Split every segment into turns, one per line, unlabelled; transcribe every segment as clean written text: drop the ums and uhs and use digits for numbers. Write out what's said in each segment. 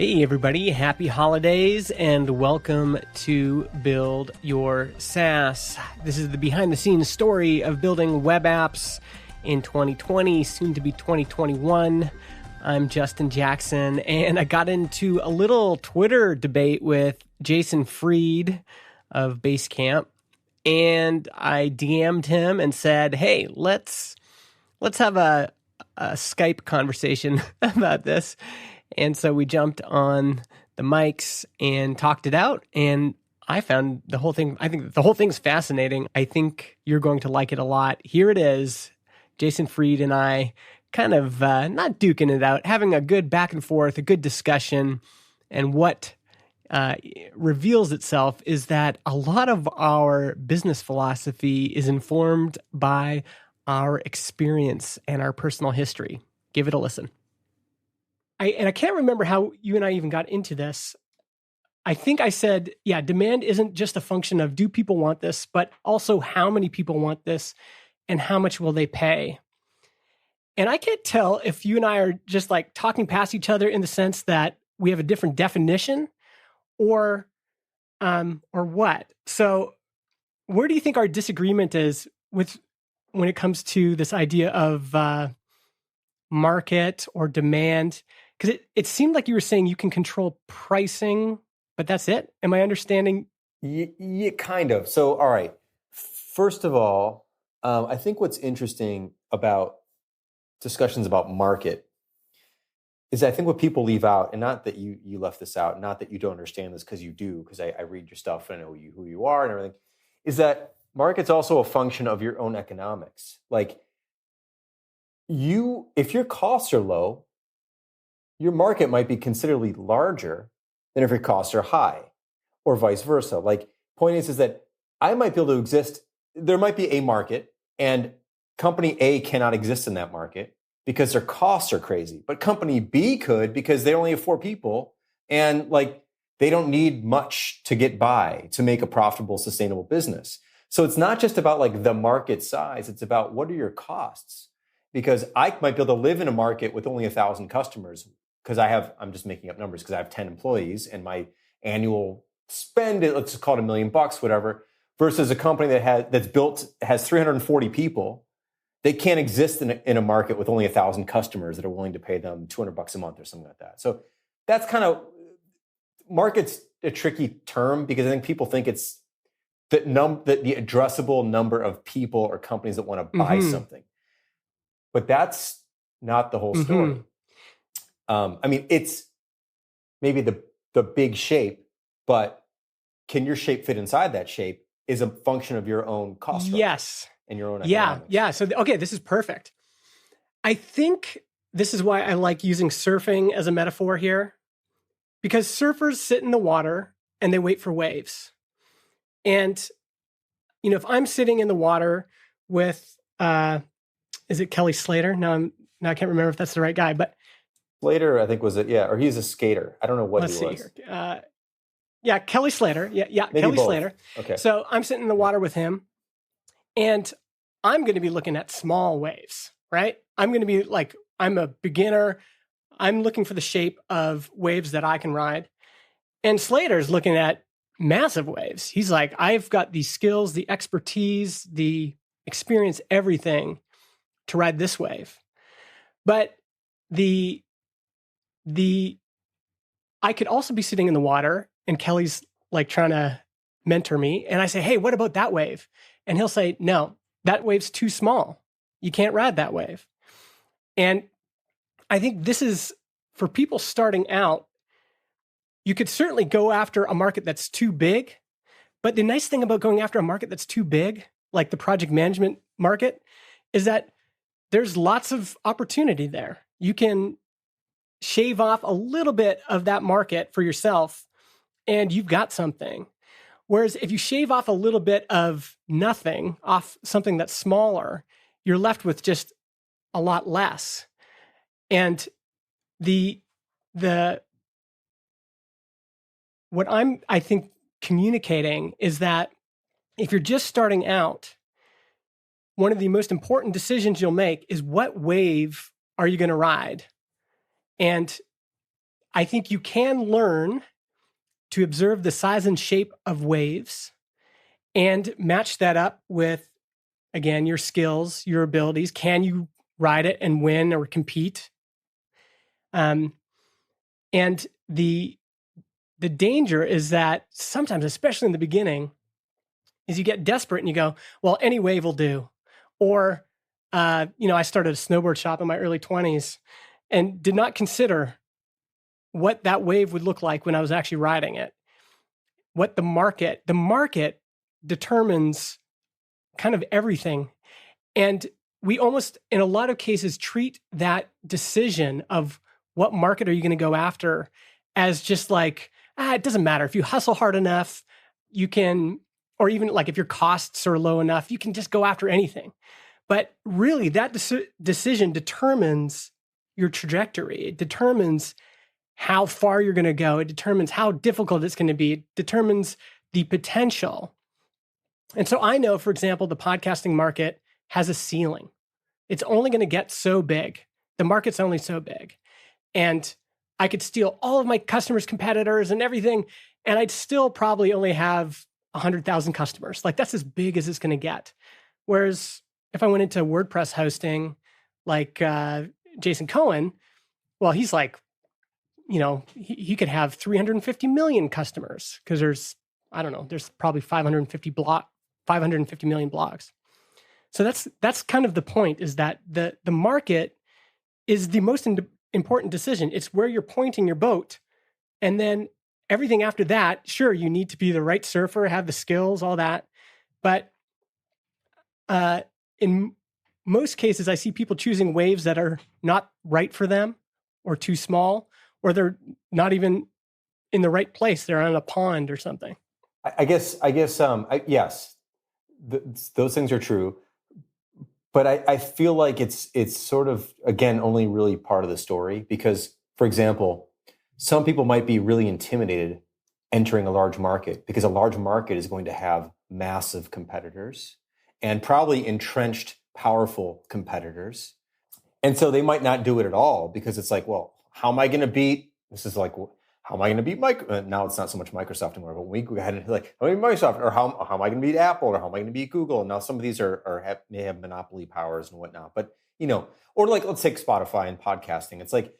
Hey everybody, happy holidays and welcome to Build Your SaaS. This is the behind the scenes story of building web apps in 2020, soon to be 2021. I'm Justin Jackson, and I got into a little Twitter debate with Jason Fried of Basecamp, and I DM'd him and said, hey, let's have a Skype conversation about this. And so we jumped on the mics and talked it out. And I think the whole thing's fascinating. I think you're going to like it a lot. Here it is. Jason Fried and I kind of not duking it out, having a good back and forth, a good discussion. And what reveals itself is that a lot of our business philosophy is informed by our experience and our personal history. Give it a listen. I can't remember how you and I even got into this. I think I said, yeah, demand isn't just a function of do people want this, but also how many people want this and how much will they pay. And I can't tell if you and I are just like talking past each other in the sense that we have a different definition or what. So where do you think our disagreement is when it comes to this idea of market or demand? Because it seemed like you were saying you can control pricing, but that's it. Am I understanding?
Yeah, kind of. So, all right. First of all, I think what's interesting about discussions about market is I think what people leave out, and not that you left this out, not that you don't understand this because you do, because I read your stuff and I know who you are and everything, is that market's also a function of your own economics. Like if your costs are low, your market might be considerably larger than if your costs are high, or vice versa. Like, point is that I might be able to exist. There might be a market, and company A cannot exist in that market because their costs are crazy. But company B could because they only have 4 people, and like they don't need much to get by to make a profitable, sustainable business. So it's not just about like the market size. It's about what are your costs. Because I might be able to live in a market with only 1,000 customers because I'm just making up numbers because I have 10 employees and my annual spend, let's just call it $1 million, whatever, versus a company that has 340 people. They can't exist in a market with only 1,000 customers that are willing to pay them $200 a month or something like that. So that's kind of, market's a tricky term because I think people think it's the addressable number of people or companies that want to buy something. But that's not the whole story. I mean, it's maybe the big shape, but can your shape fit inside that shape is a function of your own cost structure.
Yes.
And your own economics.
Yeah. So, okay, this is perfect. I think this is why I like using surfing as a metaphor here, because surfers sit in the water and they wait for waves. And, if I'm sitting in the water with, is it Kelly Slater? Now I can't remember if that's the right guy, but
Slater, I think was it. Yeah. Or he's a skater. I don't know what he was.
Let's see here. Yeah. Kelly Slater. Yeah.
Maybe
Kelly
both.
Slater.
Okay.
So I'm sitting in the water with him and I'm going to be looking at small waves, right? I'm going to be like, I'm a beginner. I'm looking for the shape of waves that I can ride. And Slater's looking at massive waves. He's like, I've got the skills, the expertise, the experience, everything to ride this wave. But I could also be sitting in the water and Kelly's like trying to mentor me. And I say, hey, what about that wave? And he'll say, no, that wave's too small. You can't ride that wave. And I think this is for people starting out. You could certainly go after a market that's too big. But the nice thing about going after a market that's too big, like the project management market, is that there's lots of opportunity there. You can shave off a little bit of that market for yourself and you've got something. Whereas if you shave off a little bit of nothing off something that's smaller, you're left with just a lot less. And what I think communicating is that if you're just starting out, one of the most important decisions you'll make is what wave are you going to ride? And I think you can learn to observe the size and shape of waves and match that up with, again, your skills, your abilities. Can you ride it and win or compete? And the danger is that sometimes, especially in the beginning, is you get desperate and you go, well, any wave will do. Or, I started a snowboard shop in my early 20s and did not consider what that wave would look like when I was actually riding it. What the market determines kind of everything. And we almost, in a lot of cases, treat that decision of what market are you going to go after as just like, it doesn't matter. If you hustle hard enough, you can, or even like if your costs are low enough, you can just go after anything. But really, that decision determines your trajectory. It determines how far you're going to go. It determines how difficult it's going to be. It determines the potential. And so I know, for example, the podcasting market has a ceiling. It's only going to get so big. The market's only so big. And I could steal all of my customers' competitors and everything, and I'd still probably only have 100,000 customers. Like, that's as big as it's going to get. Whereas if I went into WordPress hosting, like Jason Cohen, well, he's like, he could have 350 million customers because there's probably 550 million blogs. So that's kind of the point, is that the market is the most important decision. It's where you're pointing your boat. And then everything after that, sure, you need to be the right surfer, have the skills, all that. But in most cases, I see people choosing waves that are not right for them or too small, or they're not even in the right place. They're on a pond or something.
I guess, yes, those things are true. But I feel like it's sort of, again, only really part of the story. Because, for example, some people might be really intimidated entering a large market because a large market is going to have massive competitors and probably entrenched, powerful competitors. And so they might not do it at all because it's like, well, how am I going to beat? This is like, how am I going to beat now it's not so much Microsoft anymore, but when we go ahead and like, how am I Microsoft, or how am I going to beat Apple, or how am I going to beat Google? And now some of these may have monopoly powers and whatnot. But, or like, let's take Spotify and podcasting. It's like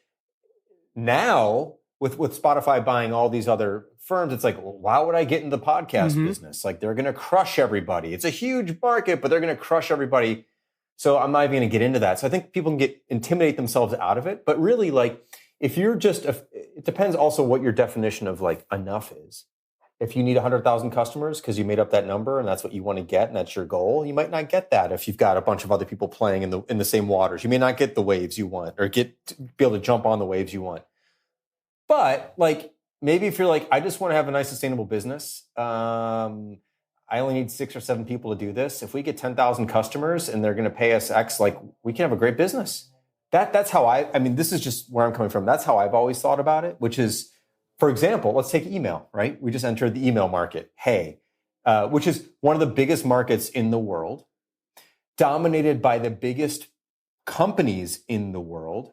now with Spotify buying all these other firms, it's like, well, why would I get in the podcast business? Like, they're going to crush everybody. It's a huge market, but they're going to crush everybody. So I'm not even going to get into that. So I think people can intimidate themselves out of it. But really, like, if you're just, it depends also what your definition of like enough is. If you need 100,000 customers because you made up that number and that's what you want to get and that's your goal, you might not get that if you've got a bunch of other people playing in the same waters. You may not get the waves you want or be able to jump on the waves you want. But like, maybe if you're like, I just want to have a nice sustainable business. I only need 6 or 7 people to do this. If we get 10,000 customers and they're going to pay us X, like, we can have a great business. That's how I mean, this is just where I'm coming from. That's how I've always thought about it, which is, for example, let's take email, right? We just entered the email market, which is one of the biggest markets in the world, dominated by the biggest companies in the world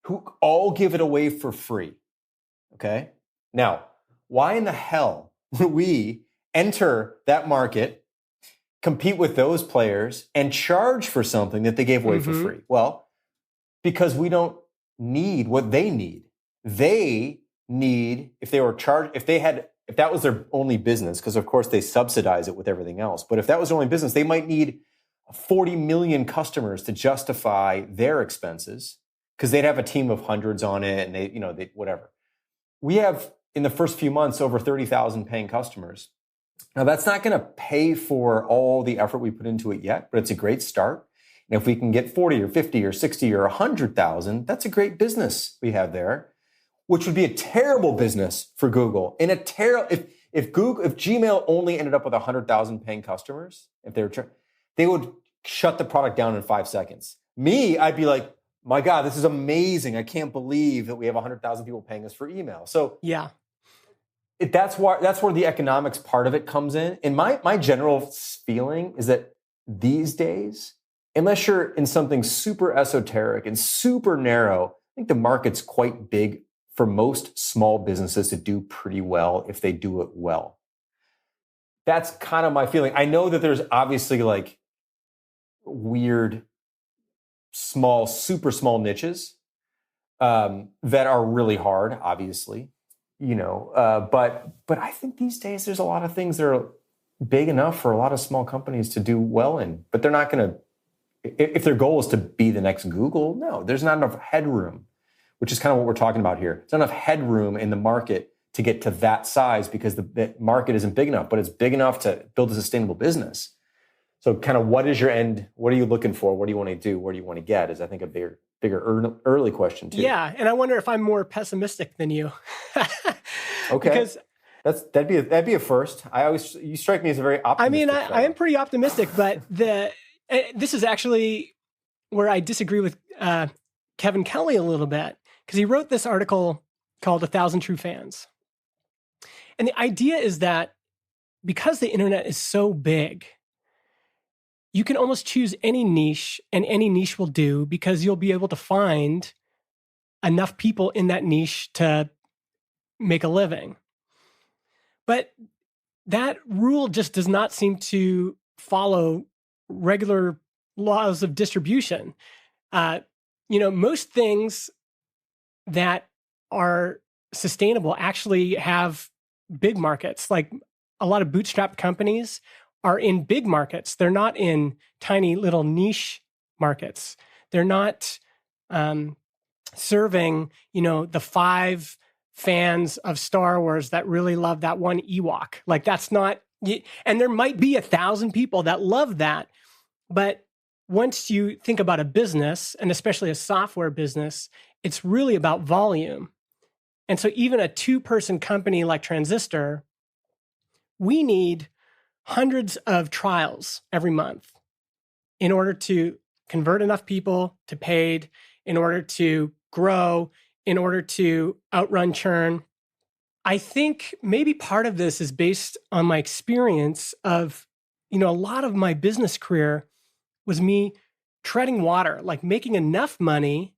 who all give it away for free, okay? Now, why in the hell would we enter that market, compete with those players, and charge for something that they gave away for free? Well, because we don't need what they need. They need, if that was their only business, because of course they subsidize it with everything else, but if that was their only business, they might need 40 million customers to justify their expenses, because they'd have a team of hundreds on it and they whatever. We have, in the first few months, over 30,000 paying customers. Now, that's not going to pay for all the effort we put into it yet, but it's a great start. And if we can get 40 or 50 or 60 or 100,000, that's a great business we have there, which would be a terrible business for Google. And if Gmail only ended up with 100,000 paying customers, they would shut the product down in 5 seconds. Me, I'd be like, my God, this is amazing. I can't believe that we have 100,000 people paying us for email. So
yeah,
that's where the economics part of it comes in. And my general feeling is that these days, unless you're in something super esoteric and super narrow, I think the market's quite big for most small businesses to do pretty well if they do it well. That's kind of my feeling. I know that there's obviously like weird, small, super small niches that are really hard, obviously, but I think these days there's a lot of things that are big enough for a lot of small companies to do well in, but they're not going to, if their goal is to be the next Google, no, there's not enough headroom, which is kind of what we're talking about here. There's not enough headroom in the market to get to that size because the market isn't big enough, but it's big enough to build a sustainable business. So kind of what is your end? What are you looking for? What do you want to do? Where do you want to get is, I think, a bigger early question too.
Yeah. And I wonder if I'm more pessimistic than you.
Okay.
Because
that'd be a first. You strike me as a very optimistic.
I mean, I am pretty optimistic, but this is actually where I disagree with Kevin Kelly a little bit, because he wrote this article called 1,000 True Fans. And the idea is that because the internet is so big, you can almost choose any niche, and any niche will do, because you'll be able to find enough people in that niche to make a living. But that rule just does not seem to follow regular laws of distribution. Most things that are sustainable actually have big markets. Like a lot of bootstrapped companies are in big markets. They're not in tiny little niche markets. They're not serving, the 5 fans of Star Wars that really love that one Ewok. Like that's not, and there might be 1,000 people that love that. But once you think about a business, and especially a software business, it's really about volume. And so even a 2-person company like Transistor, we need hundreds of trials every month in order to convert enough people to paid, in order to grow, in order to outrun churn. I think maybe part of this is based on my experience of, a lot of my business career was me treading water, like making enough money,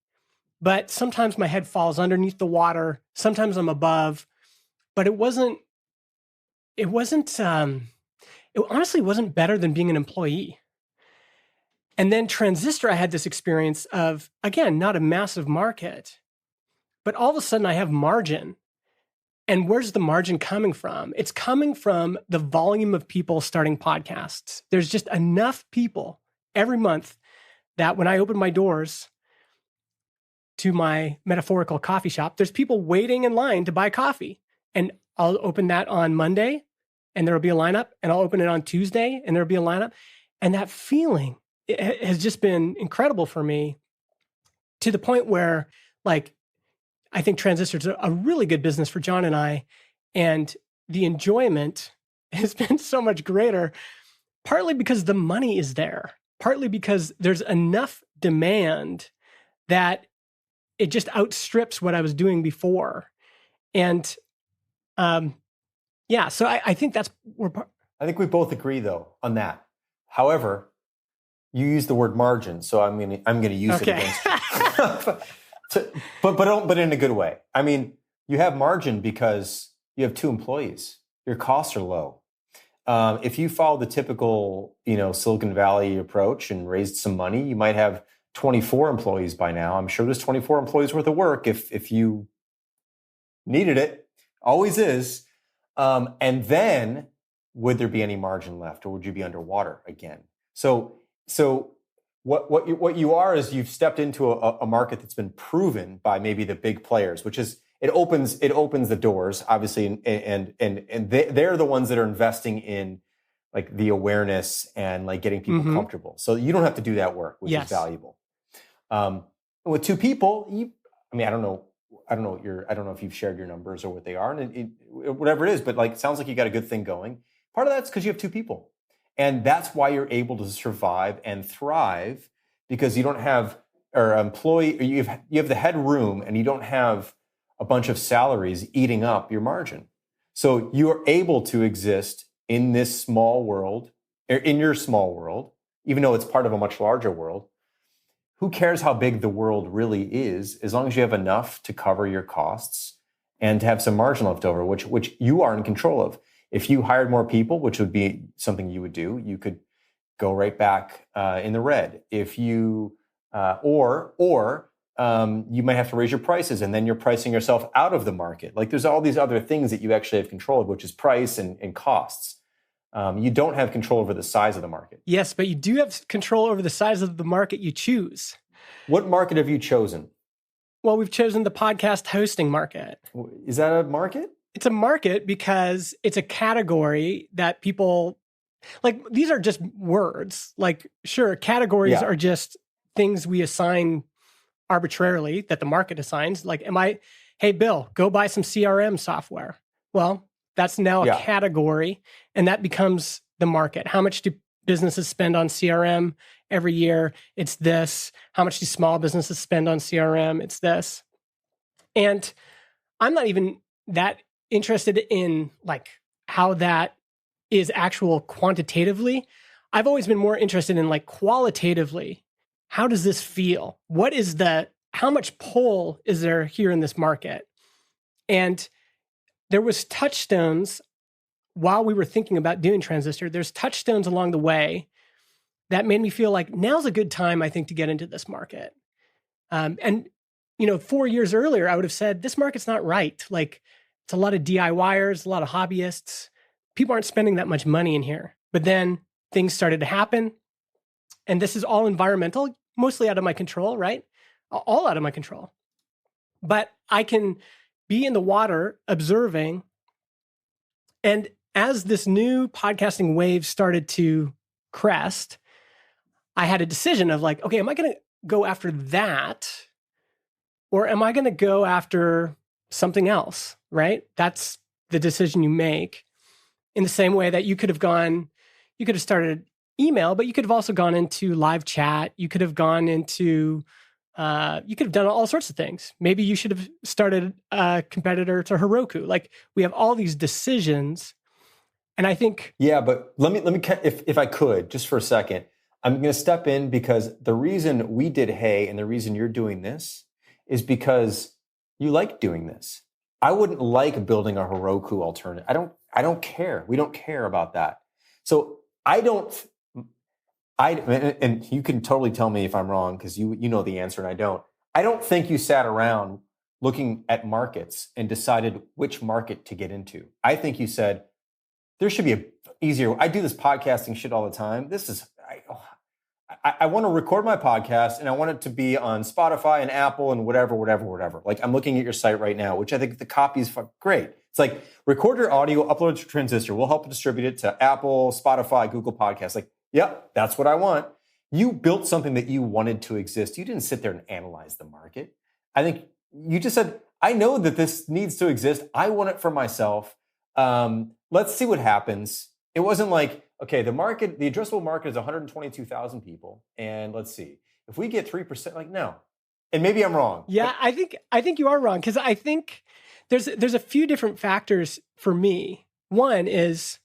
but sometimes my head falls underneath the water. Sometimes I'm above, but it honestly wasn't better than being an employee. And then Transistor, I had this experience of, again, not a massive market, but all of a sudden I have margin. And where's the margin coming from? It's coming from the volume of people starting podcasts. There's just enough people every month that when I open my doors to my metaphorical coffee shop, there's people waiting in line to buy coffee. And I'll open that on Monday and there'll be a lineup, and I'll open it on Tuesday and there'll be a lineup. And that feeling has just been incredible for me, to the point where, like, I think Transistor's a really good business for John and I, and the enjoyment has been so much greater, partly because the money is there, partly because there's enough demand that it just outstrips what I was doing before. And so I think that's where
I think we both agree though on that. However, you use the word margin, so I'm gonna use it against you. but in a good way. I mean, you have margin because you have 2 employees. Your costs are low. If you follow the typical, Silicon Valley approach and raised some money, you might have 24 employees by now. I'm sure there's 24 employees worth of work if you needed it. Always is. And then would there be any margin left, or would you be underwater again? So what you are is you've stepped into a market that's been proven by maybe the big players, which is it opens the doors, obviously, and they're the ones that are investing in like the awareness and like getting people comfortable. So you don't have to do that work, which is valuable. With 2 people, I don't know if you've shared your numbers or what they are, and whatever it is, but like it sounds like you got a good thing going. Part of that's because you have 2 people. And that's why you're able to survive and thrive, because you don't have you have the headroom, and you don't have a bunch of salaries eating up your margin. So you are able to exist in this small world, in your small world, even though it's part of a much larger world, who cares how big the world really is, as long as you have enough to cover your costs and to have some margin left over, which you are in control of. If you hired more people, which would be something you would do, you could go right back in the red. If you or you might have to raise your prices, and then you're pricing yourself out of the market. Like there's all these other things that you actually have control of, which is price and costs. You don't have control over the size of the market.
Yes, but you do have control over the size of the market you choose.
What market have you chosen?
Well, we've chosen the podcast hosting market.
Is that a market?
It's a market because it's a category that people, like, these are just words. Like, sure, categories are just things we assign arbitrarily that the market assigns. Like, hey, Bill, go buy some CRM software. Well, that's now a category, and that becomes the market. How much do businesses spend on CRM every year? It's this. How much do small businesses spend on CRM? It's this. And I'm not even that interested in like how that is actual quantitatively. I've always been more interested in like qualitatively. How does this feel? How much pull is there here in this market? And there was touchstones while we were thinking about doing Transistor. There's touchstones along the way that made me feel like now's a good time, I think, to get into this market. And 4 years earlier, I would have said, this market's not right. Like, it's a lot of DIYers, a lot of hobbyists. People aren't spending that much money in here. But then things started to happen. And this is all environmental, mostly out of my control, right? All out of my control. But I can be in the water observing. And as this new podcasting wave started to crest, I had a decision of like, okay, am I going to go after that? Or am I going to go after something else, right? That's the decision you make. In the same way that you could have started email, but you could have also gone into live chat. You could have gone into, you could have done all sorts of things. Maybe you should have started a competitor to Heroku. Like, we have all these decisions. And I think...
Yeah, but let me, if I could, just for a second, I'm going to step in, because the reason we did Hey and the reason you're doing this is because you like doing this. I wouldn't like building a Heroku alternative. I don't care. We don't care about that. So and you can totally tell me if I'm wrong, because you know the answer and I don't. I don't think you sat around looking at markets and decided which market to get into. I think you said, there should be a easier. I do this podcasting shit all the time. I want to record my podcast, and I want it to be on Spotify and Apple and whatever. Like, I'm looking at your site right now, which I think the copy is great. It's like, record your audio, upload it to Transistor. We'll help distribute it to Apple, Spotify, Google Podcasts. Like, yep, that's what I want. You built something that you wanted to exist. You didn't sit there and analyze the market. I think you just said, I know that this needs to exist. I want it for myself. Let's see what happens. It wasn't like, okay, the addressable market is 122,000 people. And let's see, if we get 3%, like, no. And maybe I'm wrong.
Yeah, I think you are wrong, because I think there's a few different factors for me. One is,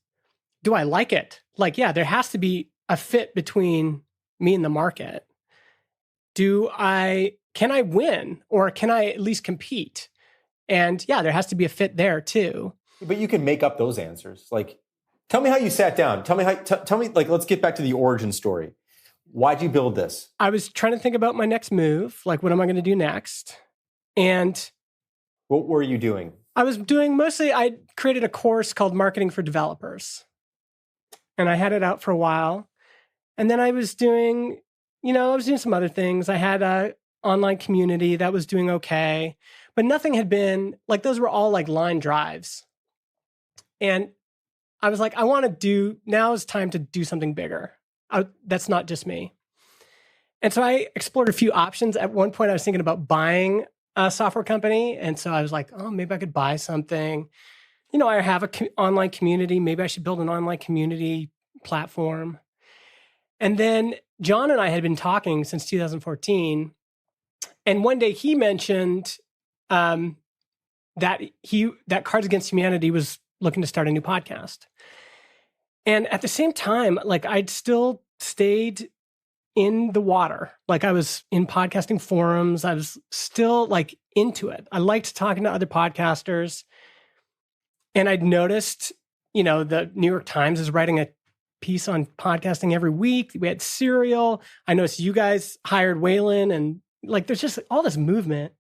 do I like it? Like, yeah, there has to be a fit between me and the market. Can I win, or can I at least compete? And yeah, there has to be a fit there too.
But you can make up those answers. Like, tell me how you sat down. Tell me, like, let's get back to the origin story. Why'd you build this?
I was trying to think about my next move. Like, what am I going to do next? And
what were you doing?
I created a course called Marketing for Developers. And I had it out for a while. And then I was doing some other things. I had a online community that was doing okay, but nothing had been, like, those were all like line drives. And I was like, now is time to do something bigger. That's not just me. And so I explored a few options. At one point, I was thinking about buying a software company. And so I was like, oh, maybe I could buy something. I have an online community. Maybe I should build an online community platform. And then John and I had been talking since 2014. And one day he mentioned that Cards Against Humanity was looking to start a new podcast. And at the same time, like, I'd still stayed in the water. Like I was in podcasting forums. I was still like into it. I liked talking to other podcasters. And I'd noticed, the New York Times is writing a piece on podcasting every week. We had Serial. I noticed you guys hired Waylon, and like there's just all this movement.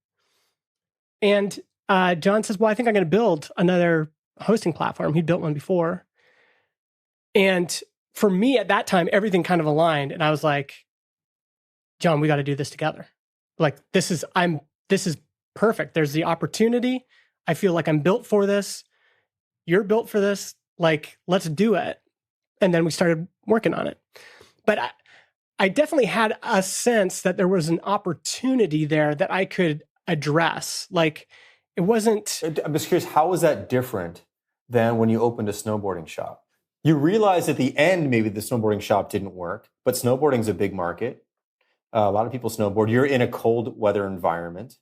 And John says, well, I think I'm going to build another hosting platform. He built one before. And for me at that time, everything kind of aligned. And I was like, John, we got to do this together. Like this is perfect. There's the opportunity. I feel like I'm built for this. You're built for this. Like, let's do it. And then we started working on it. But I definitely had a sense that there was an opportunity there that I could address. Like it wasn't.
I'm just curious, how was that different than when you opened a snowboarding shop? You realized at the end, maybe the snowboarding shop didn't work, but snowboarding's a big market. A lot of people snowboard. You're in a cold weather environment.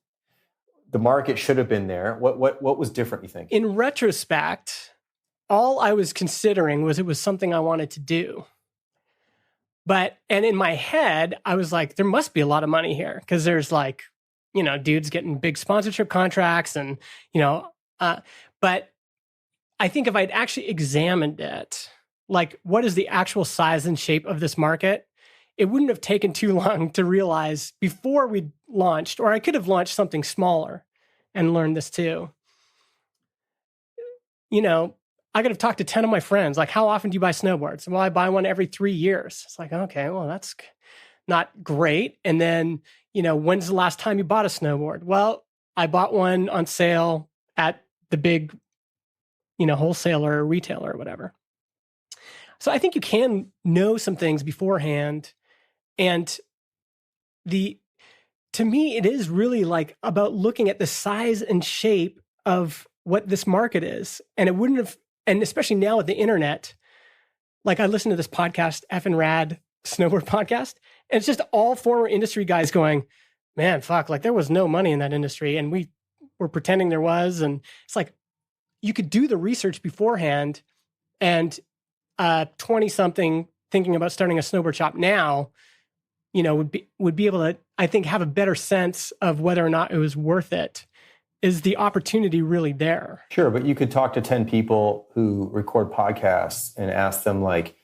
The market should have been there. What was different, you think?
In retrospect, all I was considering was it was something I wanted to do. And in my head, I was like, there must be a lot of money here because there's like, dudes getting big sponsorship contracts and, but I think if I'd actually examined it, like what is the actual size and shape of this market, it wouldn't have taken too long to realize before we launched, or I could have launched something smaller and learned this too. I could have talked to 10 of my friends, like, how often do you buy snowboards? Well, I buy one every 3 years. It's like, okay, well, that's not great. And then, when's the last time you bought a snowboard? Well, I bought one on sale at the big, wholesaler or retailer or whatever. So I think you can know some things beforehand. And to me, it is really like about looking at the size and shape of what this market is. And it wouldn't have, and especially now with the internet, like I listened to this podcast, Effin' Rad Snowboard Podcast, and it's just all former industry guys going, man, fuck, like there was no money in that industry. And we were pretending there was. And it's like, you could do the research beforehand, and 20-something thinking about starting a snowboard shop now, would be able to, I think, have a better sense of whether or not it was worth it. Is the opportunity really there? Sure,
but you could talk to 10 people who record podcasts and ask them, like,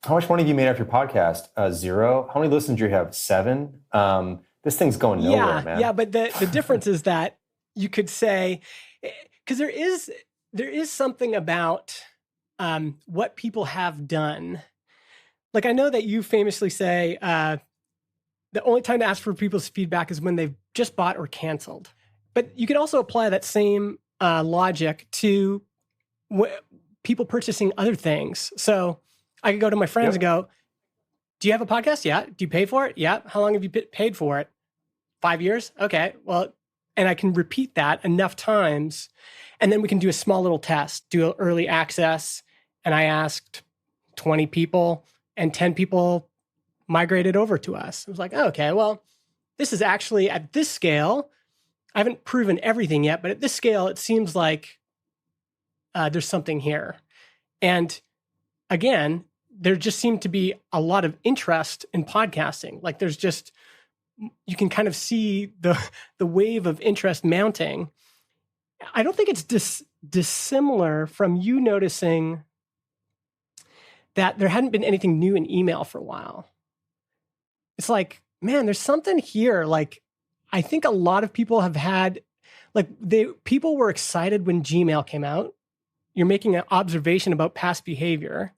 how much money have you made off your podcast? 0. How many listeners do you have? 7. This thing's going nowhere, man.
Yeah, but the difference is that you could say, because there is something about what people have done. Like I know that you famously say the only time to ask for people's feedback is when they've just bought or canceled. But you could also apply that same logic to people purchasing other things. So I could go to my friends and go, do you have a podcast? Yeah. Do you pay for it? Yeah. How long have you paid for it? 5 years? Okay. Well, and I can repeat that enough times. And then we can do a small little test, do early access. And I asked 20 people and 10 people migrated over to us. I was like, oh, okay, well, this is actually at this scale. I haven't proven everything yet, but at this scale, it seems like there's something here. And again, there just seemed to be a lot of interest in podcasting. Like there's just, you can kind of see the wave of interest mounting. I don't think it's dissimilar from you noticing that there hadn't been anything new in email for a while. It's like, man, there's something here. Like, I think a lot of people have had, like, people were excited when Gmail came out. You're making an observation about past behavior.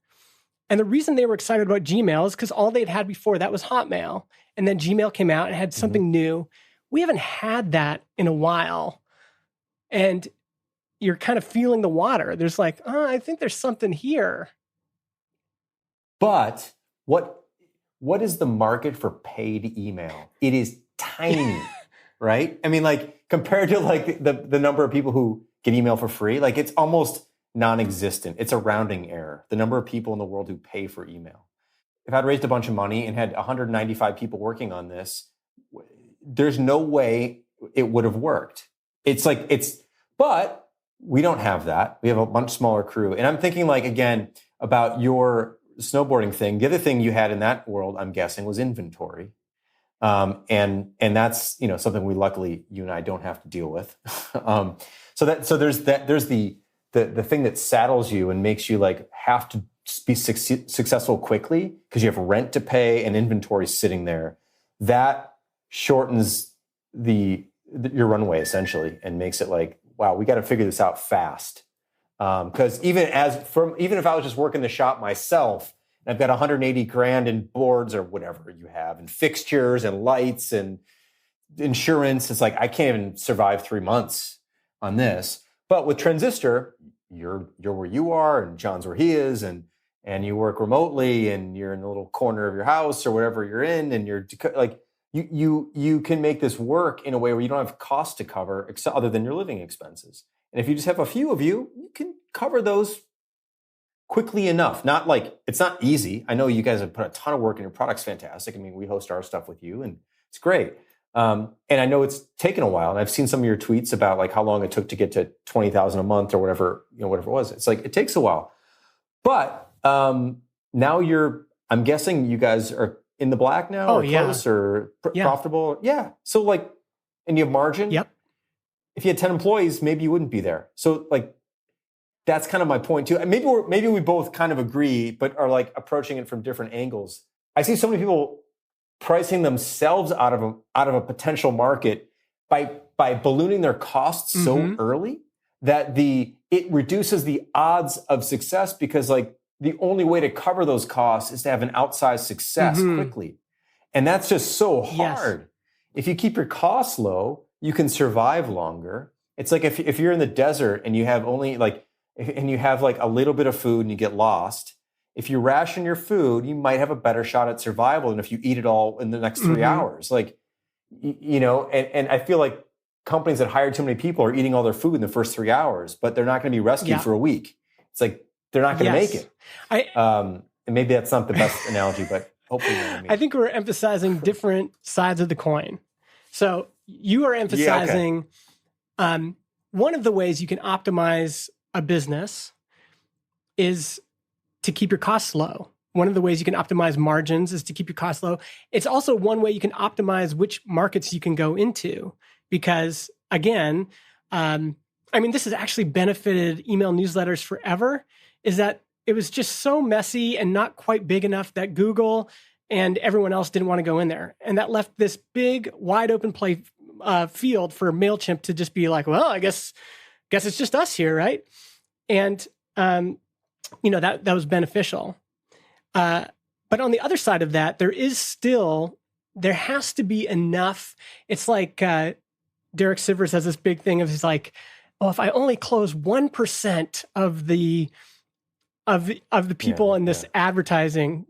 And the reason they were excited about Gmail is because all they'd had before that was Hotmail. And then Gmail came out and had something new. We haven't had that in a while. And you're kind of feeling the water. There's like, oh, I think there's something here.
But what is the market for paid email? It is tiny, right? I mean, like compared to like the number of people who get email for free, like it's almost non-existent. It's a rounding error. The number of people in the world who pay for email. If I'd raised a bunch of money and had 195 people working on this, there's no way it would have worked. But we don't have that. We have a much smaller crew. And I'm thinking like, again, about your snowboarding thing. The other thing you had in that world, I'm guessing, was inventory. And that's, something we luckily, you and I don't have to deal with. So there's the thing that saddles you and makes you like have to be successful quickly because you have rent to pay and inventory sitting there. That shortens your runway essentially and makes it like, wow, we got to figure this out fast. Because even if I was just working the shop myself, and I've got 180 grand in boards or whatever you have, and fixtures and lights and insurance, it's like I can't even survive 3 months on this. But with Transistor, you're where you are, and John's where he is, and you work remotely, and you're in a little corner of your house or whatever you're in, and you're like you can make this work in a way where you don't have costs to cover other than your living expenses. And if you just have a few of you, you can cover those quickly enough. Not like it's not easy. I know you guys have put a ton of work in your product's fantastic. I mean, we host our stuff with you, and it's great. And I know it's taken a while, and I've seen some of your tweets about like how long it took to get to 20,000 a month or whatever it was. It's like it takes a while, but now I'm guessing you guys are in the black now, or close, or profitable. Yeah. So like, and you have margin.
Yep.
If you had 10 employees, maybe you wouldn't be there. So like, that's kind of my point too. And maybe we both kind of agree, but are like approaching it from different angles. I see so many people pricing themselves out of a potential market by ballooning their costs so early that it reduces the odds of success, because like the only way to cover those costs is to have an outsized success quickly. And that's just so hard. Yes. If you keep your costs low, you can survive longer. It's like if you're in the desert and you have only like, and you have like a little bit of food and you get lost, if you ration your food, you might have a better shot at survival than if you eat it all in the next 3 hours. Like, and I feel like companies that hire too many people are eating all their food in the first 3 hours, but they're not going to be rescued for a week. It's like, they're not going to make it. And maybe that's not the best analogy, but hopefully you know what I mean.
I think we're emphasizing different sides of the coin. So you are emphasizing one of the ways you can optimize a business is to keep your costs low. One of the ways you can optimize margins is to keep your costs low. It's also one way you can optimize which markets you can go into, because again, this has actually benefited email newsletters forever, is that it was just so messy and not quite big enough that Google and everyone else didn't want to go in there. And that left this big, wide open field for MailChimp to just be like, well, I guess it's just us here, right? And, that was beneficial. But on the other side of that, there has to be enough. It's like Derek Sivers has this big thing of, he's like, oh, if I only close 1% of the people in this advertising,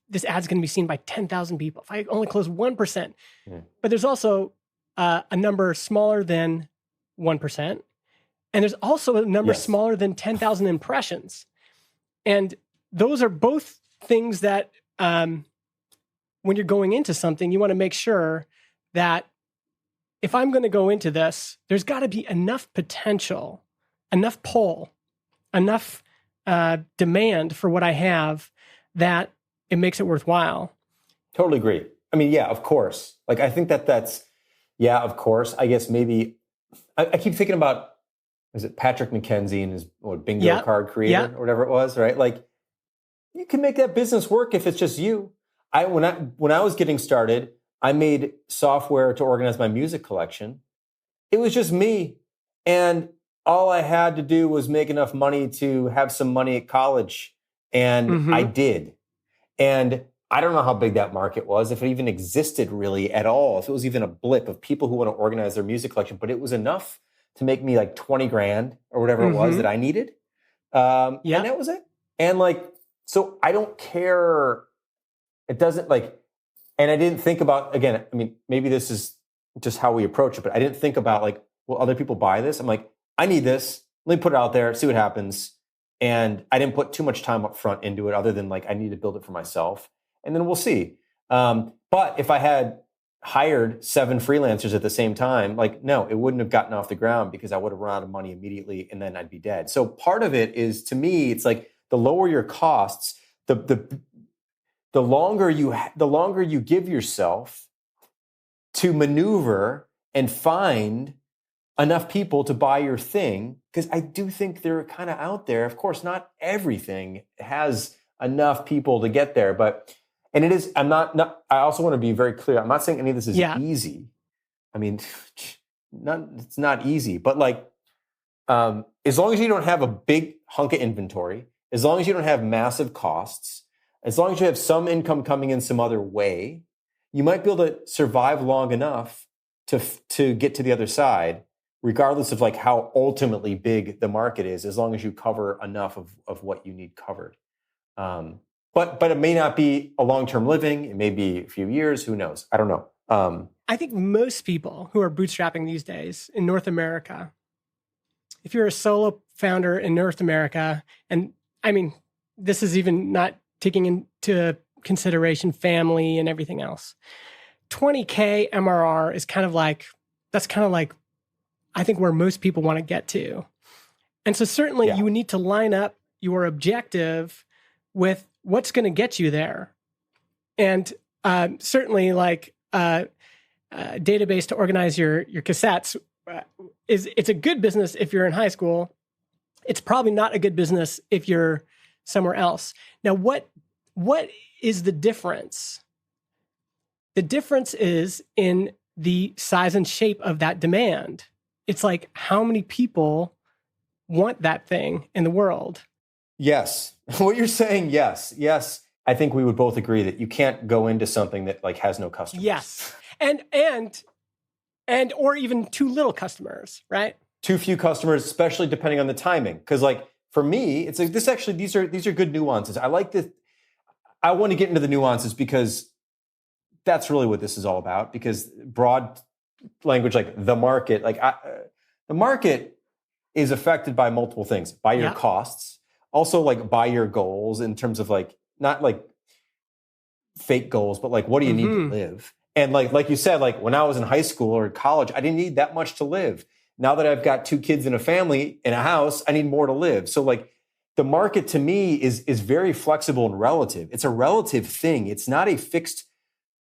this ad's going to be seen by 10,000 people. If I only close 1%, but there's also a number smaller than 1%. And there's also a number smaller than 10,000 impressions. And those are both things that when you're going into something, you want to make sure that if I'm going to go into this, there's got to be enough potential, enough pull, enough demand for what I have that it makes it worthwhile.
Totally agree. I mean, yeah, of course. Like, I think that's, of course. I guess maybe, I keep thinking about, is it Patrick McKenzie and his bingo card creator or whatever it was, right? Like, you can make that business work if it's just you. When I was getting started, I made software to organize my music collection. It was just me. And all I had to do was make enough money to have some money at college. And I did. And I don't know how big that market was, if it even existed really at all, if it was even a blip of people who want to organize their music collection, but it was enough to make me like 20 grand or whatever it was that I needed. And that was it. And like, so I don't care. It doesn't like, and I didn't think about, again, I mean, maybe this is just how we approach it, but I didn't think about like, will other people buy this? I'm like, I need this. Let me put it out there, see what happens. And I didn't put too much time up front into it other than like, I need to build it for myself. And then we'll see. But if I had hired 7 freelancers at the same time, like, no, it wouldn't have gotten off the ground because I would have run out of money immediately and then I'd be dead. So part of it is, to me, it's like the lower your costs, the longer you give yourself to maneuver and find enough people to buy your thing, because I do think they're kind of out there. Of course, not everything has enough people to get there, and it is. I also want to be very clear. I'm not saying any of this is easy. I mean, it's not easy, but like, as long as you don't have a big hunk of inventory, as long as you don't have massive costs, as long as you have some income coming in some other way, you might be able to survive long enough to get to the other side, regardless of like how ultimately big the market is, as long as you cover enough of what you need covered. But it may not be a long-term living. It may be a few years. Who knows? I don't know.
I think most people who are bootstrapping these days in North America, if you're a solo founder in North America, and I mean, this is even not taking into consideration family and everything else, 20K MRR is that's kind of like, I think where most people want to get to. And so certainly you would need to line up your objective with what's going to get you there. And certainly like a database to organize your cassettes it's a good business if you're in high school. It's probably not a good business if you're somewhere else. Now, what is the difference? The difference is in the size and shape of that demand. It's like how many people want that thing in the world.
Yes. What you're saying, yes. I think we would both agree that you can't go into something that like has no customers.
Yes. And or even too little customers, right?
Too few customers, especially depending on the timing. Because like for me, it's like these are good nuances. I like this. I want to get into the nuances because that's really what this is all about. Because broad language, like the market, the market is affected by multiple things, by your costs, also like by your goals in terms of like, not like fake goals, but like, what do you need to live? And like you said, like when I was in high school or college, I didn't need that much to live. Now that I've got 2 kids and a family and a house, I need more to live. So like the market to me is very flexible and relative. It's a relative thing. It's not a fixed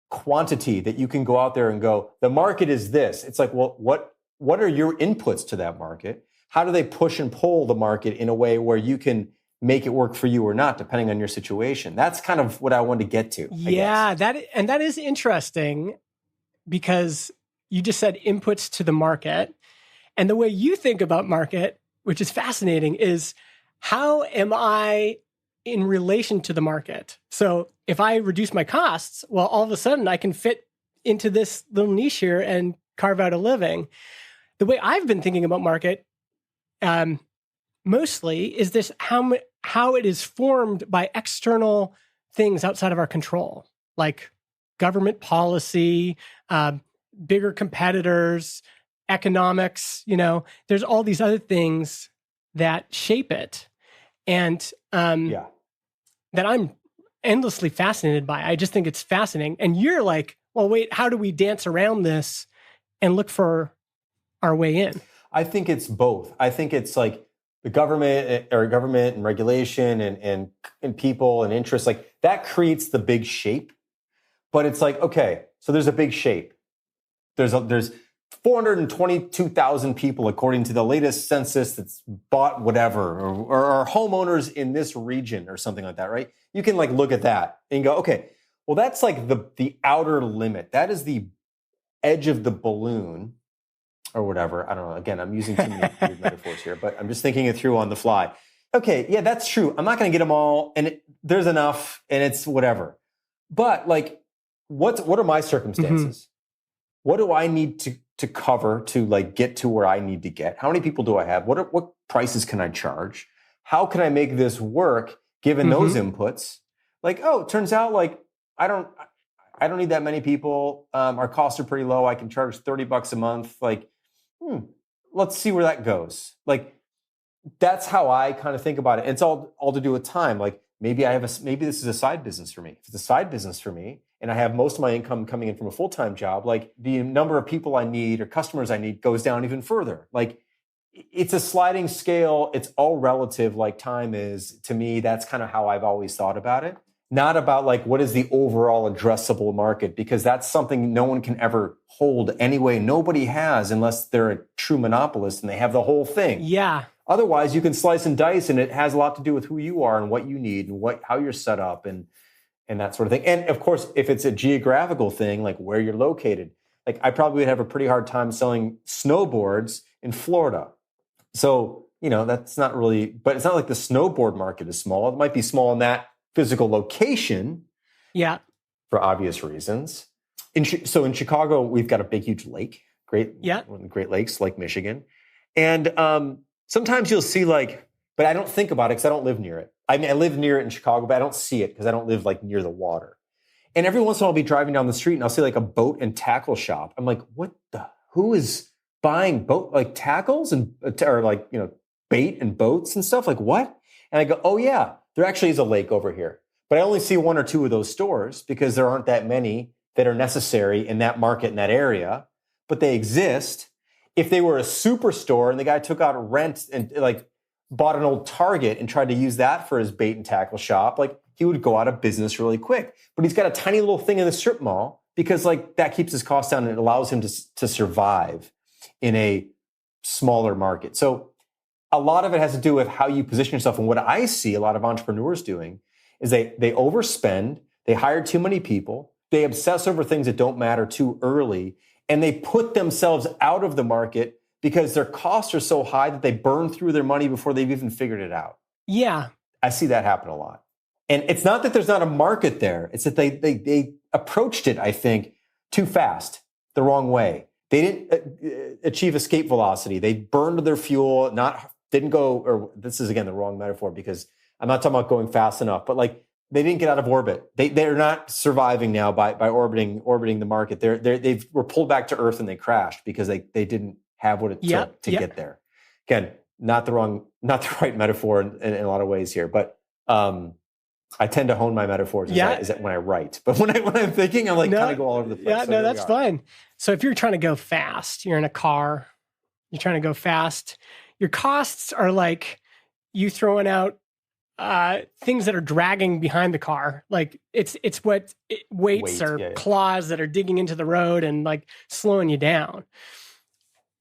quantity that you can go out there and go, the market is this. It's like, well, what are your inputs to that market? How do they push and pull the market in a way where you can make it work for you or not, depending on your situation? That's kind of what I wanted to get to.
Yeah, that is interesting because you just said inputs to the market. And the way you think about market, which is fascinating, is how am I in relation to the market? So if I reduce my costs, well, all of a sudden I can fit into this little niche here and carve out a living. The way I've been thinking about market mostly is this how it is formed by external things outside of our control, like government policy, bigger competitors, economics. There's all these other things that shape it, and that I'm endlessly fascinated by. I just think it's fascinating. And you're like, well, wait, how do we dance around this and look for our way in?
I think it's both. I think it's like the government and regulation and people and interests, like that creates the big shape. But it's like, okay, so there's a big shape. There's 422,000 people, according to the latest census, that's bought whatever, or are homeowners in this region or something like that, right? You can like look at that and go, okay, well, that's like the outer limit. That is the edge of the balloon or whatever. I don't know. Again, I'm using too many weird metaphors here, but I'm just thinking it through on the fly. Okay, yeah, that's true. I'm not going to get them all, and there's enough, and it's whatever. But like, what are my circumstances? What do I need to cover to like get to where I need to get? How many people do I have? What prices can I charge? How can I make this work given those inputs? Like, oh, it turns out like I don't need that many people. Our costs are pretty low. I can charge $30 a month. Like, let's see where that goes. Like, that's how I kind of think about it. It's all to do with time. Like maybe maybe this is a side business for me. If it's a side business for me, and I have most of my income coming in from a full-time job, like the number of people I need or customers I need goes down even further. Like it's a sliding scale. It's all relative, like time is. To me, that's kind of how I've always thought about it. Not about like what is the overall addressable market, because that's something no one can ever hold anyway. Nobody has, unless they're a true monopolist and they have the whole thing.
Yeah.
Otherwise, you can slice and dice, and it has a lot to do with who you are and what you need and how you're set up and that sort of thing. And of course, if it's a geographical thing, like where you're located, like I probably would have a pretty hard time selling snowboards in Florida. So, that's not really, but it's not like the snowboard market is small. It might be small in that physical location.
Yeah.
For obvious reasons. So in Chicago, we've got a big, huge lake, one of the Great Lakes, Lake Michigan. And sometimes you'll see but I don't think about it because I don't live near it. I mean, I live near it in Chicago, but I don't see it because I don't live near the water. And every once in a while I'll be driving down the street and I'll see a boat and tackle shop. I'm like, who is buying boat, tackles or bait and boats and stuff? Like what? And I go, oh yeah, there actually is a lake over here. But I only see one or two of those stores because there aren't that many that are necessary in that market, in that area, but they exist. If they were a superstore and the guy took out a rent and bought an old Target and tried to use that for his bait and tackle shop, he would go out of business really quick. But he's got a tiny little thing in the strip mall because that keeps his costs down and it allows him to survive in a smaller market. So a lot of it has to do with how you position yourself. And what I see a lot of entrepreneurs doing is they overspend, they hire too many people, they obsess over things that don't matter too early, and they put themselves out of the market because their costs are so high that they burn through their money before they've even figured it out.
Yeah.
I see that happen a lot. And it's not that there's not a market there. It's that they approached it, I think, too fast, the wrong way. They didn't achieve escape velocity. They burned their fuel, didn't go, or this is again the wrong metaphor because I'm not talking about going fast enough, but they didn't get out of orbit. They're not surviving now by orbiting the market. They were pulled back to earth and they crashed because they didn't have what it took to get there. Again, not the right metaphor in a lot of ways here, but I tend to hone my metaphors is that when I write. But when I'm thinking, I'm kind of go all over the place.
Yeah, so that's fine. So if you're trying to go fast, you're in a car, you're trying to go fast, your costs are you throwing out things that are dragging behind the car. It's weights or claws that are digging into the road and slowing you down.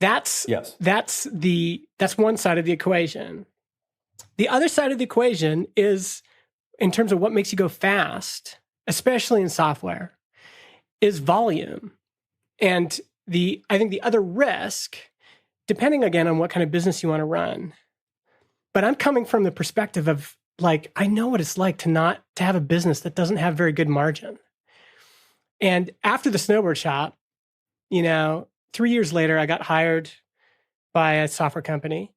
That's one side of the equation. The other side of the equation is, in terms of what makes you go fast, especially in software, is volume. And I think the other risk, depending again on what kind of business you want to run, but I'm coming from the perspective of I know what it's like to have a business that doesn't have very good margin. And after the snowboard shop, 3 years later, I got hired by a software company,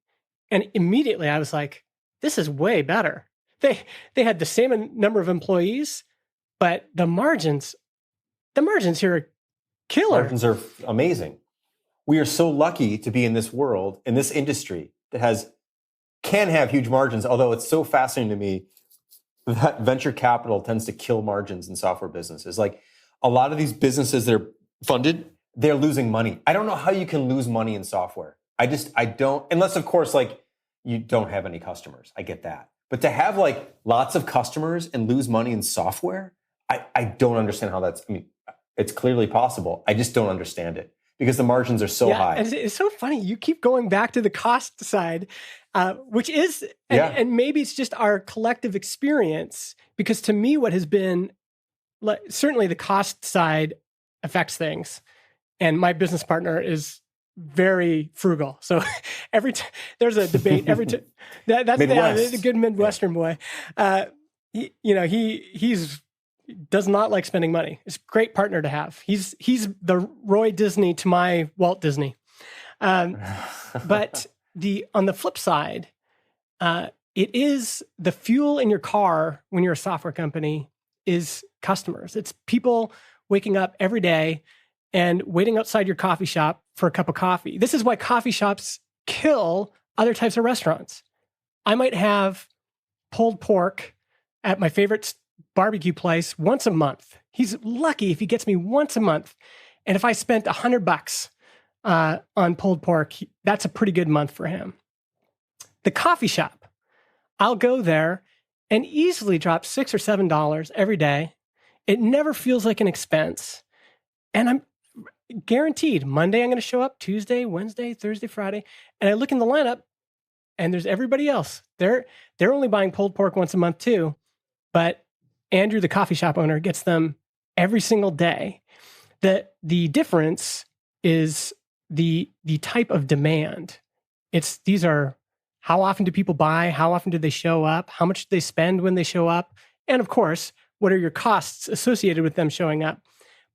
and immediately I was like, this is way better. They had the same number of employees, but the margins here are killer.
Margins are amazing. We are so lucky to be in this world, in this industry that can have huge margins, although it's so fascinating to me that venture capital tends to kill margins in software businesses. A lot of these businesses that are funded, they're losing money. I don't know how you can lose money in software. I don't, unless of course, you don't have any customers. I get that. But to have lots of customers and lose money in software, I don't understand how it's clearly possible. I just don't understand it because the margins are so high.
It's so funny. You keep going back to the cost side, which is, and maybe it's just our collective experience, because to me, what has been, certainly the cost side affects things. And my business partner is very frugal. So there's a debate that's a good Midwestern boy. He's does not like spending money. It's a great partner to have. He's the Roy Disney to my Walt Disney. But on the flip side, it is the fuel in your car when you're a software company is customers. It's people waking up every day and waiting outside your coffee shop for a cup of coffee. This is why coffee shops kill other types of restaurants. I might have pulled pork at my favorite barbecue place once a month. He's lucky if he gets me once a month. And if I spent $100 on pulled pork. That's a pretty good month for him. The coffee shop, I'll go there and easily drop $6 or $7 every day. It never feels like an expense. And I'm guaranteed Monday I'm going to show up, Tuesday, Wednesday, Thursday, Friday. And I look in the lineup and there's everybody else. They're only buying pulled pork once a month too. But Andrew, the coffee shop owner, gets them every single day. The difference is the type of demand. These are how often do people buy? How often do they show up? How much do they spend when they show up? And of course, what are your costs associated with them showing up?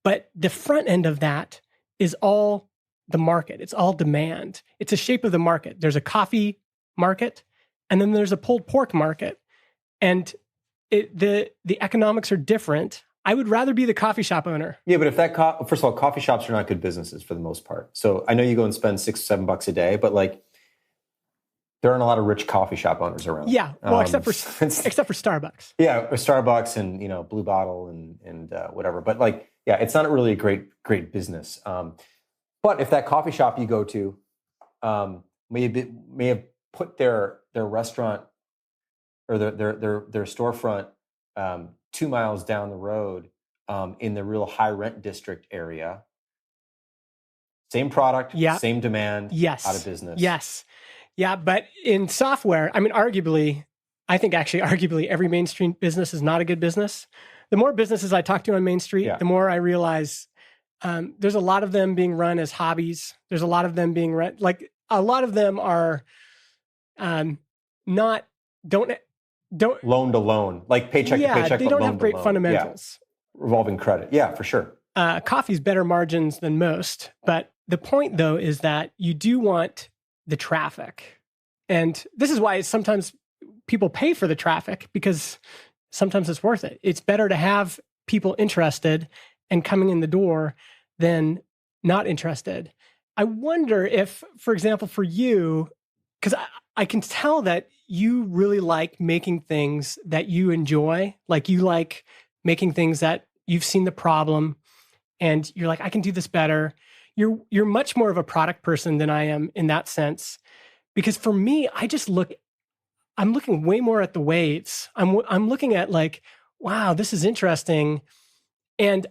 But the front end of that is all the market. It's all demand. It's a shape of the market. There's a coffee market, and then there's a pulled pork market. And the economics are different. I would rather be the coffee shop owner.
Yeah, but if first of all, coffee shops are not good businesses for the most part. So I know you go and spend $6-7 a day, but like there aren't a lot of rich coffee shop owners around.
Yeah, well, except for Starbucks.
Yeah, or Starbucks and Blue Bottle and whatever. But like, yeah, it's not really a great business. But if that coffee shop you go to may have put their restaurant or their storefront 2 miles down the road in the real high rent district area, same product, same demand, out of business.
Yes. Yeah, but in software, I mean, arguably, every mainstream business is not a good business. The more businesses I talk to on Main Street, the more I realize there's a lot of them being run as hobbies. There's a lot of them being run, like a lot of them are don't
loan to loan, like paycheck to paycheck.
They don't have great fundamentals.
Yeah. Revolving credit. Yeah, for sure.
Coffee's better margins than most. But the point though is that you do want the traffic. And this is why sometimes people pay for the traffic, because sometimes it's worth it. It's better to have people interested and coming in the door than not interested. I wonder if, for example, for you, because I can tell that you really like making things that you enjoy. Like you like making things that you've seen the problem and you're like, I can do this better. You're much more of a product person than I am in that sense. Because for me, I'm looking way more at the waves. I'm looking at like, wow, this is interesting. And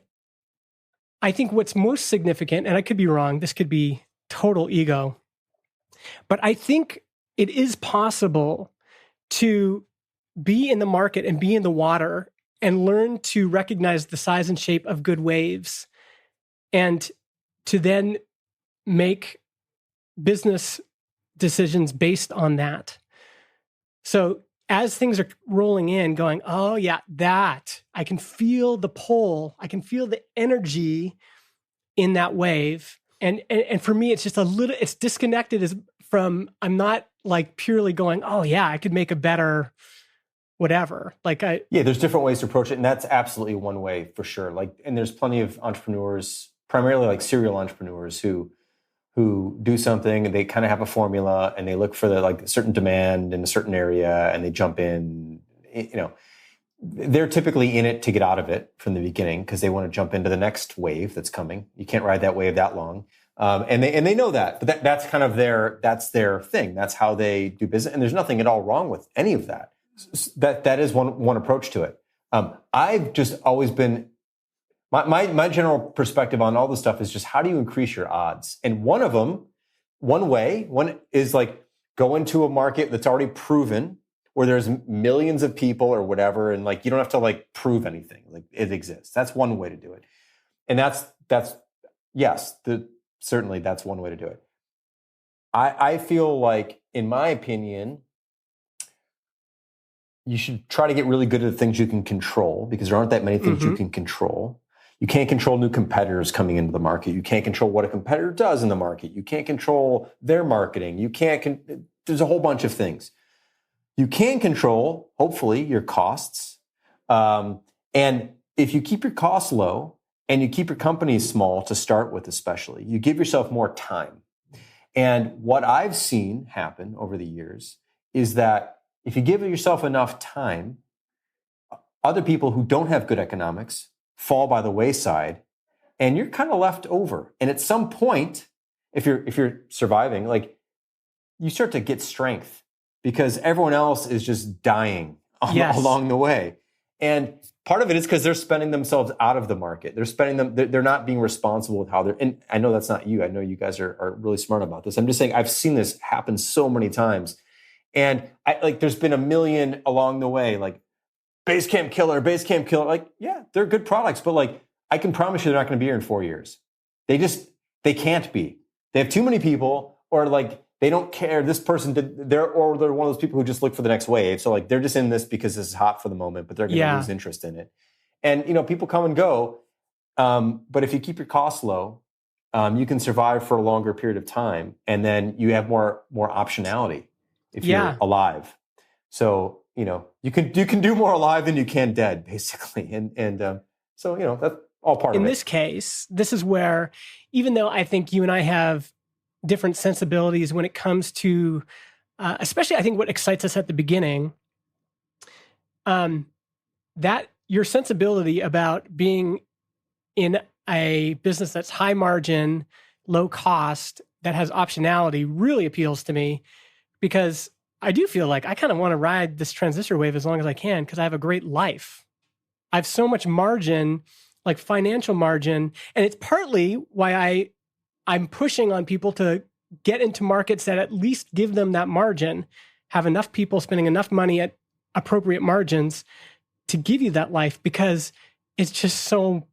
I think what's most significant, and I could be wrong, this could be total ego, but I think it is possible to be in the market and be in the water and learn to recognize the size and shape of good waves and to then make business decisions based on that. So as things are rolling in, going, oh yeah, that I can feel the pull, I can feel the energy in that wave. And for me, it's just it's disconnected from, I'm not like purely going, oh yeah, I could make a better whatever.
There's different ways to approach it. And that's absolutely one way for sure. And there's plenty of entrepreneurs, primarily like serial entrepreneurs who do something and they kind of have a formula and they look for the certain demand in a certain area and they jump in. They're typically in it to get out of it from the beginning because they want to jump into the next wave that's coming. You can't ride that wave that long. And they know that, but that's kind of their thing. That's how they do business. And there's nothing at all wrong with any of that. That is one approach to it. I've just always been, my general perspective on all this stuff is just how do you increase your odds? And one way is like go into a market that's already proven where there's millions of people or whatever. And like, you don't have to like prove anything, like it exists. That's one way to do it. And certainly that's one way to do it. I feel like, in my opinion, you should try to get really good at the things you can control because there aren't that many things you can control. You can't control new competitors coming into the market. You can't control what a competitor does in the market. You can't control their marketing. There's a whole bunch of things. You can control, hopefully, your costs. And if you keep your costs low and you keep your company small to start with, especially, you give yourself more time. And what I've seen happen over the years is that if you give yourself enough time, other people who don't have good economics fall by the wayside and you're kind of left over. And at some point, if you're surviving, like you start to get strength because everyone else is just dying along the way. And part of it is because they're spending themselves out of the market. They're not being responsible with how and I know that's not you. I know you guys are really smart about this. I'm just saying I've seen this happen so many times. And there's been a million along the way, like Basecamp killer. Like, yeah, they're good products, but like, I can promise you they're not going to be here in 4 years. They can't be. They have too many people, or like, they don't care. This person they're one of those people who just look for the next wave. So like, they're just in this because this is hot for the moment, but they're going to lose interest in it. And, people come and go. But if you keep your costs low, you can survive for a longer period of time. And then you have more optionality if you're alive. So, you can do more alive than you can dead, basically. And so, that's all part of it.
In this case, this is where, even though I think you and I have different sensibilities when it comes to, especially I think what excites us at the beginning, that your sensibility about being in a business that's high margin, low cost, that has optionality really appeals to me, because I do feel like I kind of want to ride this transistor wave as long as I can because I have a great life. I have so much margin, like financial margin, and it's partly why I'm pushing on people to get into markets that at least give them that margin, have enough people spending enough money at appropriate margins to give you that life, because it's just so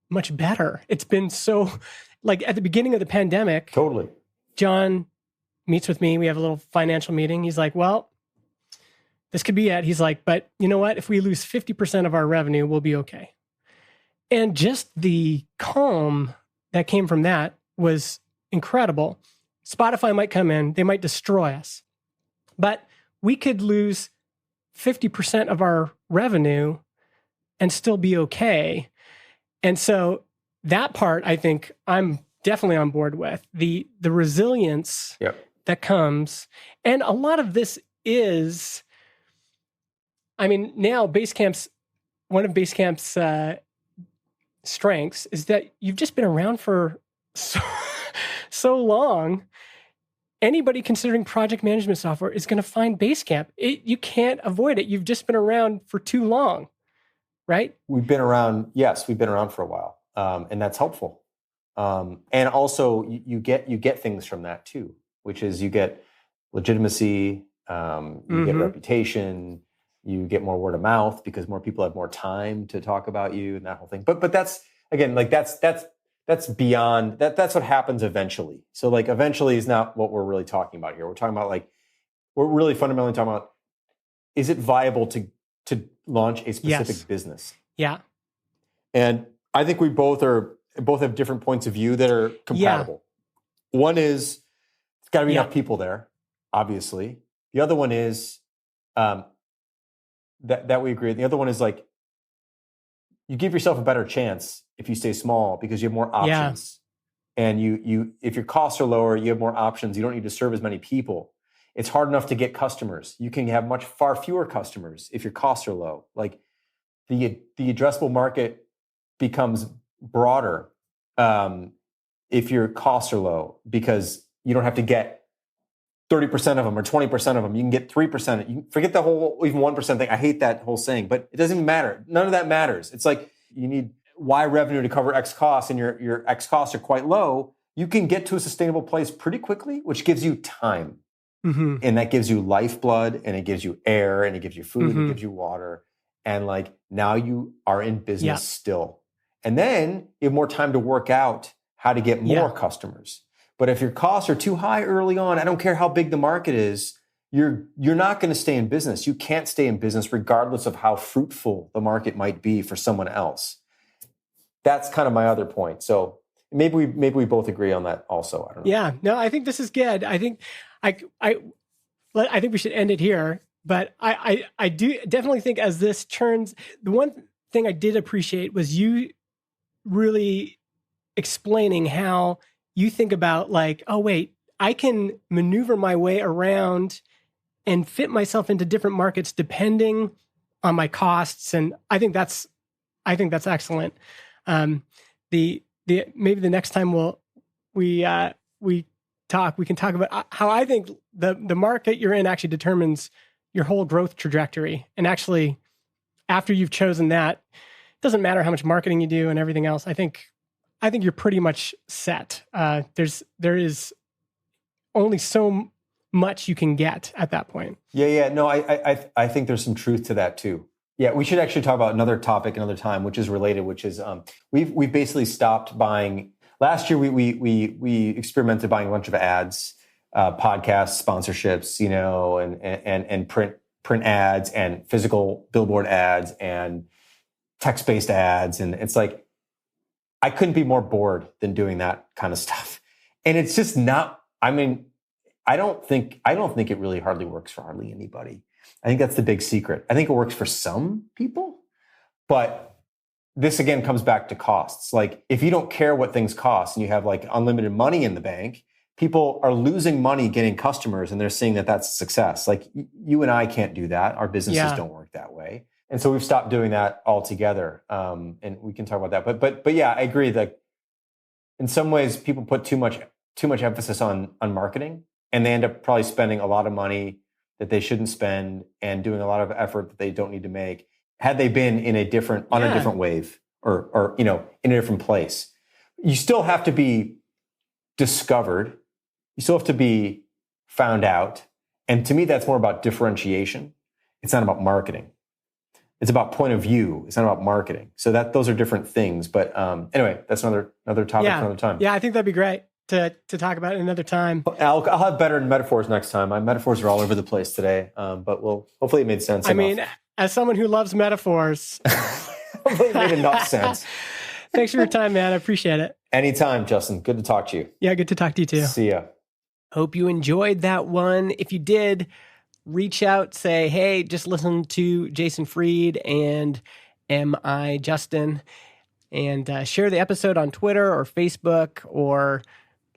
much better. It's been so, like at the beginning of the pandemic,
totally.
John meets with me. We have a little financial meeting. He's like, well, this could be it. He's like, but you know what? If we lose 50% of our revenue, we'll be okay. And just the calm that came from that was incredible. Spotify might come in, they might destroy us, but we could lose 50% of our revenue and still be okay. And so that part, I think I'm definitely on board with the resilience that comes. And a lot of this is, I mean, now one of Basecamp's strengths is that you've just been around for so long. Anybody considering project management software is going to find Basecamp. You can't avoid it. You've just been around for too long, right?
We've been around for a while, and that's helpful. And also, you get things from that too, which is you get legitimacy, you get reputation, you get more word of mouth because more people have more time to talk about you and that whole thing. But that's again, like that's beyond that. That's what happens eventually. So like eventually is not what we're really talking about here. We're talking about we're really fundamentally talking about, is it viable to launch a specific business?
Yeah.
And I think we both have different points of view that are compatible. Yeah. One is it's got to be enough people there, obviously. The other one is that we agree. The other one is like you give yourself a better chance if you stay small because you have more options. Yeah. And you if your costs are lower, you have more options. You don't need to serve as many people. It's hard enough to get customers. You can have far fewer customers if your costs are low. Like the addressable market becomes broader if your costs are low because you don't have to get 30% of them or 20% of them. You can get 3%. You forget the whole even 1% thing. I hate that whole saying, but it doesn't even matter. None of that matters. It's like you need Y revenue to cover X costs and your X costs are quite low. You can get to a sustainable place pretty quickly, which gives you time. Mm-hmm. And that gives you lifeblood and it gives you air and it gives you food and it gives you water. And like now you are in business still. And then you have more time to work out how to get more customers. But if your costs are too high early on, I don't care how big the market is, you're not going to stay in business. You can't stay in business regardless of how fruitful the market might be for someone else. That's kind of my other point. So maybe we both agree on that also. I don't know.
Yeah, no, I think this is good. I think I think we should end it here. But I do definitely think as this turns, the one thing I did appreciate was you really explaining how you think about like, oh wait, I can maneuver my way around and fit myself into different markets depending on my costs. And I think that's excellent. Maybe the next time we we can talk about how I think the market you're in actually determines your whole growth trajectory. And actually, after you've chosen that, it doesn't matter how much marketing you do and everything else. I think you're pretty much set. There is only so much you can get at that point.
Yeah. No, I think there's some truth to that too. Yeah, we should actually talk about another topic another time, which is related, which is we've basically stopped buying. Last year, we experimented buying a bunch of ads, podcasts, sponsorships, and print ads and physical billboard ads and text-based ads, and it's like I couldn't be more bored than doing that kind of stuff. And it's just not. I mean, I don't think it really hardly works for hardly anybody. I think that's the big secret. I think it works for some people, but this again comes back to costs. Like if you don't care what things cost and you have like unlimited money in the bank, people are losing money getting customers and they're seeing that that's a success. Like you and I can't do that. Our businesses don't work that way. And so we've stopped doing that altogether. And we can talk about that. But yeah, I agree that in some ways people put too much emphasis on marketing and they end up probably spending a lot of money that they shouldn't spend and doing a lot of effort that they don't need to make had they been in a different wave or in a different place. You still have to be discovered. You still have to be found out. And to me, that's more about differentiation. It's not about marketing. It's about point of view. It's not about marketing. So those are different things. But anyway, that's another topic for another time.
Yeah, I think that'd be great to talk about it another time.
I'll have better metaphors next time. My metaphors are all over the place today, but hopefully it made sense.
I mean, as someone who loves metaphors,
hopefully it made enough sense.
Thanks for your time, man. I appreciate it.
Anytime, Justin. Good to talk to you.
Yeah, good to talk to you too.
See ya.
Hope you enjoyed that one. If you did, reach out, say, hey, just listen to Jason Fried and MI Justin, and share the episode on Twitter or Facebook or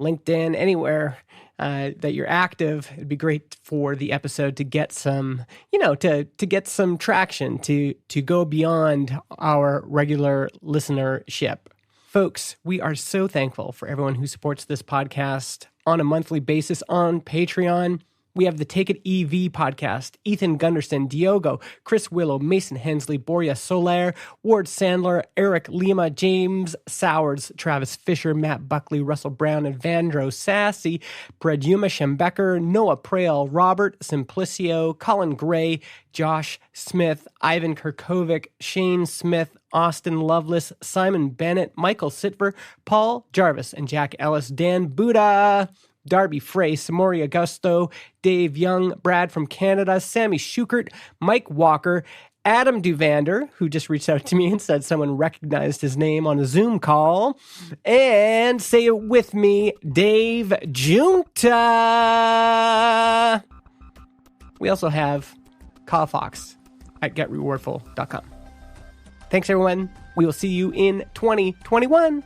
LinkedIn, anywhere that you're active. It'd be great for the episode to get some, to get some traction, to go beyond our regular listenership. Folks, we are so thankful for everyone who supports this podcast on a monthly basis on Patreon. We have the Take It EV podcast, Ethan Gunderson, Diogo, Chris Willow, Mason Hensley, Boria Soler, Ward Sandler, Eric Lima, James Sowers, Travis Fisher, Matt Buckley, Russell Brown, Evandro Sassy, Preduma Schembecker, Noah Prael, Robert Simplicio, Colin Gray, Josh Smith, Ivan Kirkovic, Shane Smith, Austin Lovelace, Simon Bennett, Michael Sitver, Paul Jarvis, and Jack Ellis, Dan Buddha, Darby Frey, Samori Augusto, Dave Young, Brad from Canada, Sammy Schukert, Mike Walker, Adam Duvander, who just reached out to me and said someone recognized his name on a Zoom call, and say it with me, Dave Junta. We also have Kyle Fox at GetRewardful.com. Thanks, everyone. We will see you in 2021.